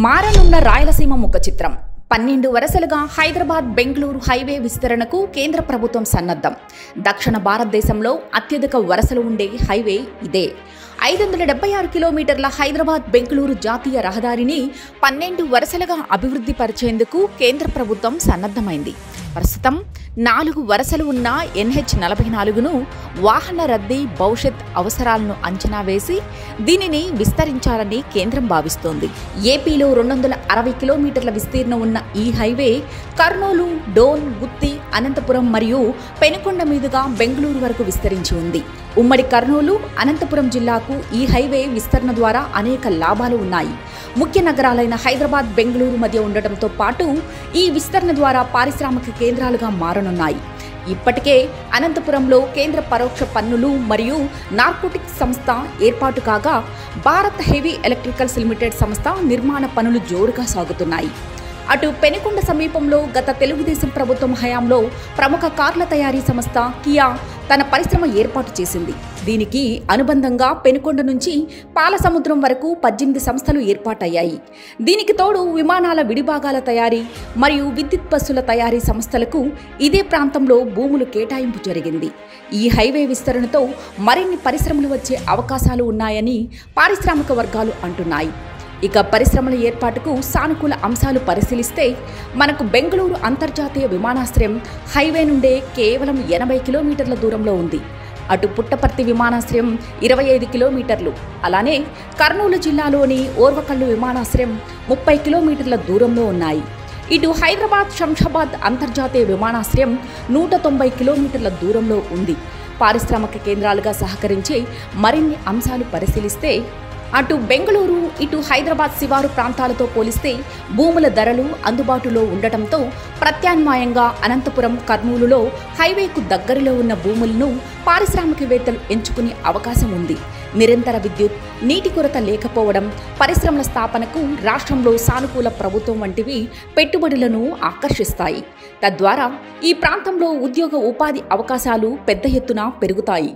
మారనున్న రాయలసీమ ముఖ చిత్రం 12 వరుసలుగా హైదరాబాద్ బెంగళూరు హైవే విస్తరణకు కేంద్ర ప్రభుత్వం సన్నద్ధం. దక్షిణ భారతదేశంలో అత్యధిక వరుసలు ఉండే హైవే ఇదే. 576 కిలోమీటర్ల హైదరాబాద్ బెంగళూరు జాతీయ రహదారిని 12 వరుసలుగా అభివృద్ధి పరిచేందుకు కేంద్ర ప్రభుత్వం సన్నద్ధమైంది. ప్రస్తుతం 4 వరుసలు ఉన్న NH-44ను వాహన రద్దీ భవిష్యత్ అవసరాలను అంచనా వేసి దీనిని విస్తరించాలని కేంద్రం భావిస్తోంది. ఏపీలో 260 కిలోమీటర్ల విస్తీర్ణం ఉన్న ఈ హైవే కర్నూలు, డోన్, గుత్తి, అనంతపురం మరియు పెనుకొండ మీదుగా బెంగళూరు వరకు విస్తరించి ఉంది. ఉమ్మడి కర్నూలు, అనంతపురం జిల్లాకు ఈ హైవే విస్తరణ ద్వారా అనేక లాభాలు ఉన్నాయి. ముఖ్య నగరాలైన హైదరాబాద్, బెంగళూరు మధ్య ఉండటంతో పాటు ఈ విస్తరణ ద్వారా పారిశ్రామిక కేంద్రాలుగా మారనున్నాయి. ఇప్పటికే అనంతపురంలో కేంద్ర పరోక్ష పన్నులు మరియు నార్కోటిక్స్ సంస్థ ఏర్పాటు కాగా, భారత్ హెవీ ఎలక్ట్రికల్స్ లిమిటెడ్ సంస్థ నిర్మాణ పనులు జోరుగా సాగుతున్నాయి. అటు పెనుకొండ సమీపంలో గత తెలుగుదేశం ప్రభుత్వం హయాంలో ప్రముఖ కార్ల తయారీ సంస్థ కియా తన పరిశ్రమ ఏర్పాటు చేసింది. దీనికి అనుబంధంగా పెనుకొండ నుంచి పాలసముద్రం వరకు 18 సంస్థలు ఏర్పాటయ్యాయి. దీనికి తోడు విమానాల విడిభాగాల తయారీ మరియు విద్యుత్ బస్సుల తయారీ సంస్థలకు ఇదే ప్రాంతంలో భూములు కేటాయింపు జరిగింది. ఈ హైవే విస్తరణతో మరిన్ని పరిశ్రమలు వచ్చే అవకాశాలు ఉన్నాయని పారిశ్రామిక వర్గాలు అంటున్నాయి. ఇక పరిశ్రమల ఏర్పాటుకు సానుకూల అంశాలు పరిశీలిస్తే మనకు బెంగళూరు అంతర్జాతీయ విమానాశ్రయం హైవే నుండే కేవలం 80 కిలోమీటర్ల దూరంలో ఉంది. అటు పుట్టపర్తి విమానాశ్రయం 25 కిలోమీటర్లు, అలానే కర్నూలు జిల్లాలోని ఓర్వకల్లు విమానాశ్రయం 30 కిలోమీటర్ల దూరంలో ఉన్నాయి. ఇటు హైదరాబాద్ శంషాబాద్ అంతర్జాతీయ విమానాశ్రయం 190 కిలోమీటర్ల దూరంలో ఉంది. పారిశ్రామిక కేంద్రాలుగా సహకరించే మరిన్ని అంశాలు పరిశీలిస్తే అటు బెంగళూరు, ఇటు హైదరాబాద్ శివారు ప్రాంతాలతో పోలిస్తే భూముల ధరలు అందుబాటులో ఉండటంతో ప్రత్యామ్నాయంగా అనంతపురం, కర్నూలులో హైవేకు దగ్గరలో ఉన్న భూములను పారిశ్రామికవేత్తలు ఎంచుకునే అవకాశం ఉంది. నిరంతర విద్యుత్, నీటి కొరత లేకపోవడం, పరిశ్రమల స్థాపనకు రాష్ట్రంలో సానుకూల ప్రభుత్వం వంటివి పెట్టుబడులను ఆకర్షిస్తాయి. తద్వారా ఈ ప్రాంతంలో ఉద్యోగ ఉపాధి అవకాశాలు పెద్ద ఎత్తున పెరుగుతాయి.